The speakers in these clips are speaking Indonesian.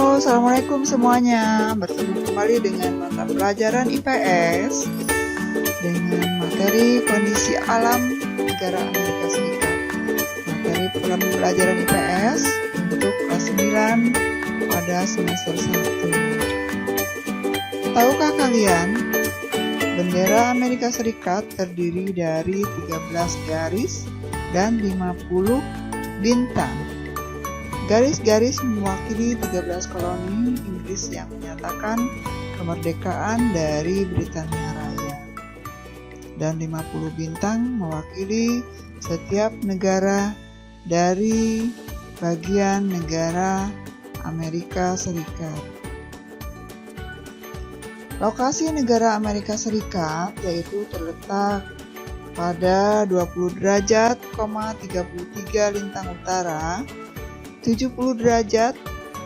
Halo, Assalamualaikum semuanya. Bertemu kembali dengan mata pelajaran IPS dengan materi kondisi alam negara Amerika Serikat. Materi pelajaran IPS untuk kelas 9 pada semester 1. Tahukah kalian, bendera Amerika Serikat terdiri dari 13 garis dan 50 bintang. Garis-garis mewakili 13 koloni Inggris yang menyatakan kemerdekaan dari Britania Raya. Dan 50 bintang mewakili setiap negara dari bagian negara Amerika Serikat. Lokasi negara Amerika Serikat yaitu terletak pada 20 derajat, 33 lintang utara, 70 derajat,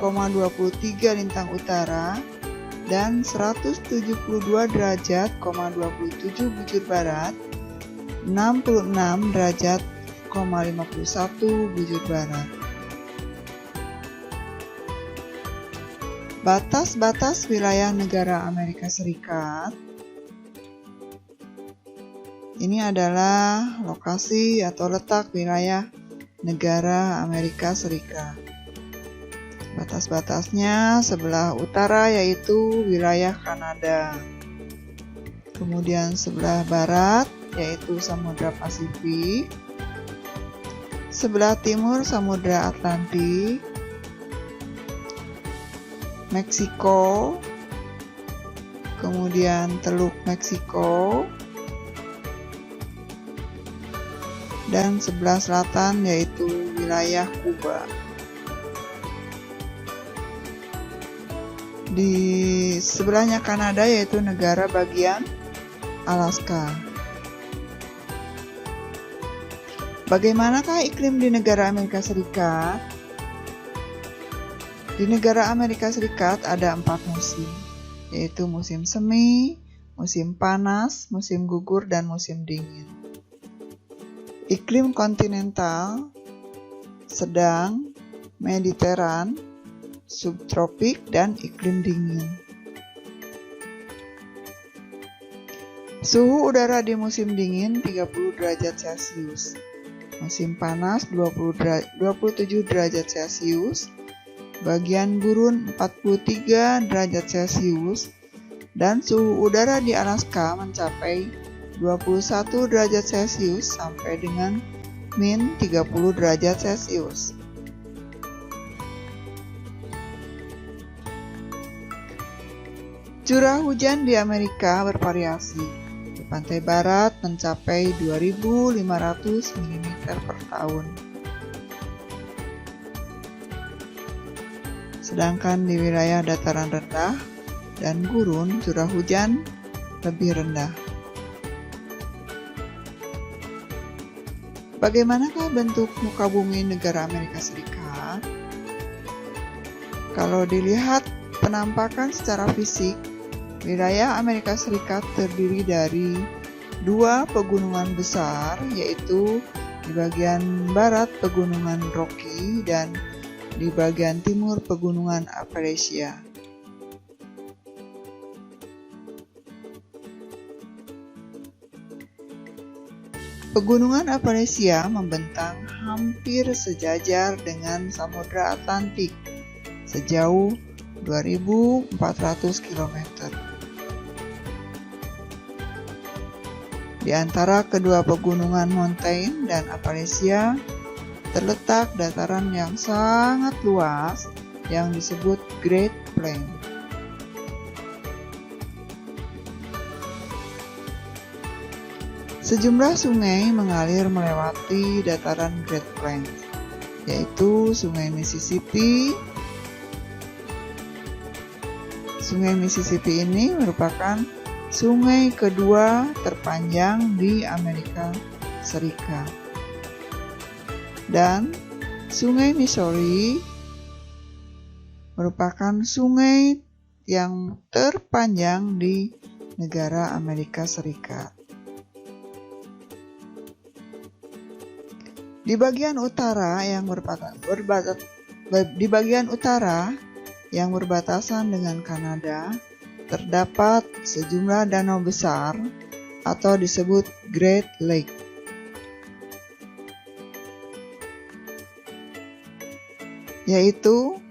23 lintang utara, dan 172 derajat, 27 bujur barat, 66 derajat, 51 bujur barat. Batas-batas wilayah negara Amerika Serikat. Ini adalah lokasi atau letak wilayah negara Amerika Serikat. Batas-batasnya sebelah utara yaitu wilayah Kanada. Kemudian sebelah barat yaitu Samudra Pasifik. Sebelah timur Samudra Atlantik. Meksiko. Kemudian Teluk Meksiko. Dan sebelah selatan yaitu wilayah Kuba. Di sebelahnya Kanada yaitu negara bagian Alaska. Bagaimanakah iklim di negara Amerika Serikat? Di negara Amerika Serikat ada 4 musim, yaitu musim semi, musim panas, musim gugur, dan musim dingin. Iklim kontinental, sedang, mediteran, subtropik, dan iklim dingin. Suhu udara di musim dingin 30 derajat Celcius, musim panas 27 derajat Celcius, bagian gurun 43 derajat Celcius, dan suhu udara di Alaska mencapai 21 derajat Celcius sampai dengan min 30 derajat Celcius. Curah hujan di Amerika bervariasi. Di pantai barat mencapai 2.500 mm per tahun. Sedangkan di wilayah dataran rendah dan gurun curah hujan lebih rendah. Bagaimanakah bentuk muka bumi negara Amerika Serikat? Kalau dilihat penampakan secara fisik, wilayah Amerika Serikat terdiri dari 2 pegunungan besar, yaitu di bagian barat pegunungan Rocky dan di bagian timur pegunungan Appalachia. Pegunungan Appalachia membentang hampir sejajar dengan Samudra Atlantik sejauh 2.400 km. Di antara kedua pegunungan Mountain dan Appalachia terletak dataran yang sangat luas yang disebut Great Plain. Sejumlah sungai mengalir melewati dataran Great Plains, yaitu Sungai Mississippi. Sungai Mississippi ini merupakan sungai kedua terpanjang di Amerika Serikat. Dan Sungai Missouri merupakan sungai yang terpanjang di negara Amerika Serikat. Di bagian utara yang berbatasan dengan Kanada, terdapat sejumlah danau besar atau disebut Great Lake. Yaitu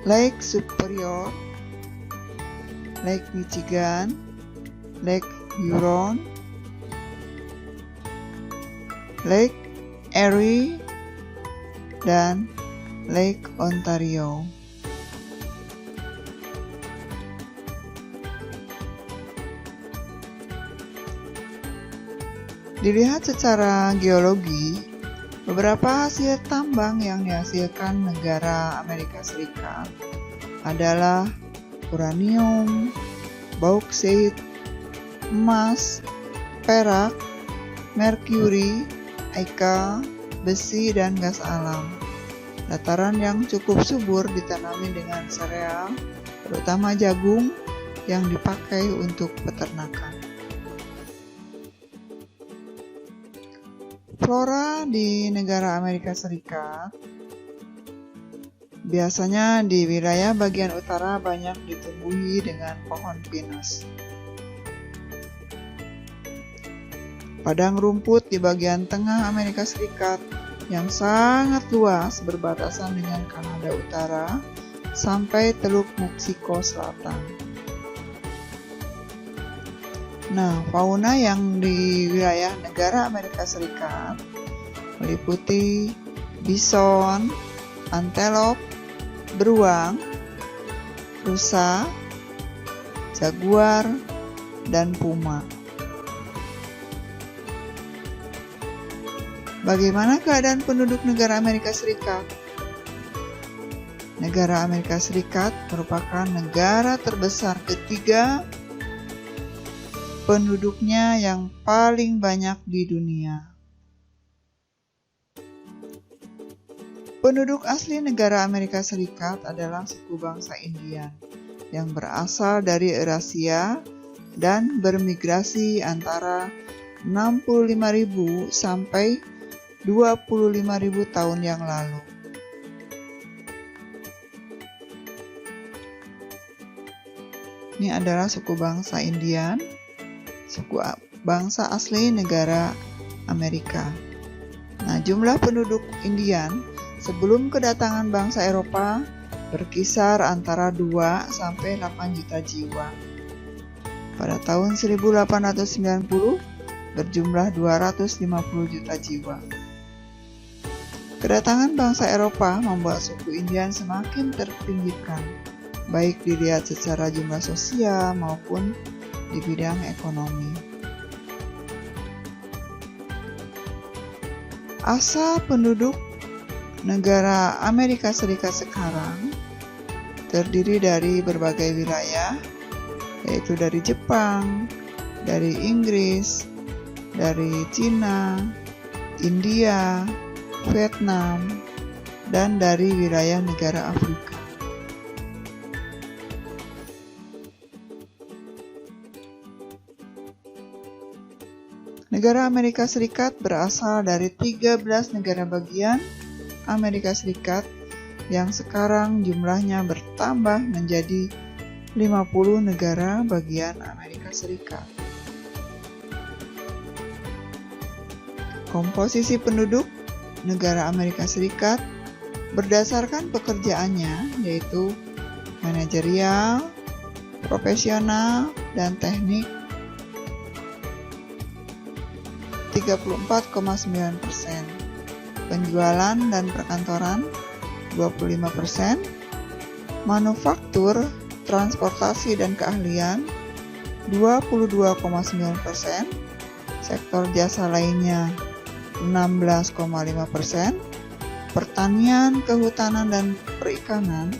Lake Superior, Lake Michigan, Lake Huron, Lake Erie, dan Lake Ontario. Dilihat secara geologi, beberapa hasil tambang yang dihasilkan negara Amerika Serikat adalah uranium, bauksit, emas, perak, merkuri, eka, besi, dan gas alam. Dataran yang cukup subur ditanami dengan sereal, terutama jagung yang dipakai untuk peternakan. Flora di negara Amerika Serikat biasanya di wilayah bagian utara banyak ditumbuhi dengan pohon pinus. Padang rumput di bagian tengah Amerika Serikat yang sangat luas berbatasan dengan Kanada Utara sampai Teluk Meksiko Selatan. Nah, fauna yang di wilayah negara Amerika Serikat meliputi bison, antelop, beruang, rusa, jaguar, dan puma. Bagaimana keadaan penduduk negara Amerika Serikat? Negara Amerika Serikat merupakan negara terbesar ketiga penduduknya yang paling banyak di dunia. Penduduk asli negara Amerika Serikat adalah suku bangsa Indian yang berasal dari Eurasia dan bermigrasi antara 65.000 sampai 25.000 tahun yang lalu. Ini adalah suku bangsa Indian, suku bangsa asli negara Amerika. Nah, jumlah penduduk Indian sebelum kedatangan bangsa Eropa berkisar antara 2 sampai 8 juta jiwa. Pada tahun 1890 berjumlah 250 juta jiwa. Kedatangan bangsa Eropa membuat suku Indian semakin terpinggirkan, baik dilihat secara jumlah sosial maupun di bidang ekonomi. Asal penduduk negara Amerika Serikat sekarang terdiri dari berbagai wilayah, yaitu dari Jepang, dari Inggris, dari Cina, India, Vietnam, dan dari wilayah negara Afrika. Negara Amerika Serikat berasal dari 13 negara bagian Amerika Serikat yang sekarang jumlahnya bertambah menjadi 50 negara bagian Amerika Serikat. Komposisi penduduk negara Amerika Serikat berdasarkan pekerjaannya, yaitu manajerial, profesional, dan teknik 34,9%, penjualan dan perkantoran 25%, manufaktur, transportasi dan keahlian 22,9%, sektor jasa lainnya 16,5%, pertanian, kehutanan dan perikanan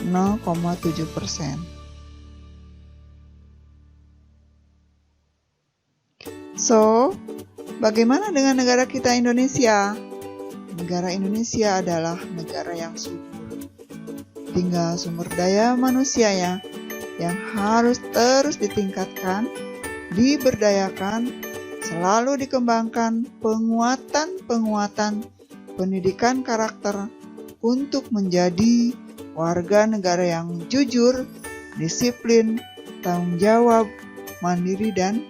0,7%. So, bagaimana dengan negara kita Indonesia? Negara Indonesia adalah negara yang subur. Tinggal sumber daya manusianya yang harus terus ditingkatkan, diberdayakan, selalu dikembangkan penguatan pendidikan karakter untuk menjadi warga negara yang jujur, disiplin, tanggung jawab, mandiri, dan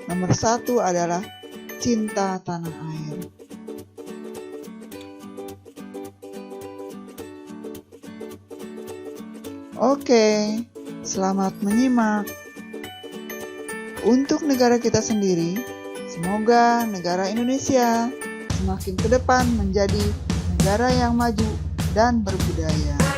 nomor 1 adalah cinta tanah air. Oke, selamat menyimak. Untuk negara kita sendiri, semoga negara Indonesia semakin ke depan menjadi negara yang maju dan berbudaya.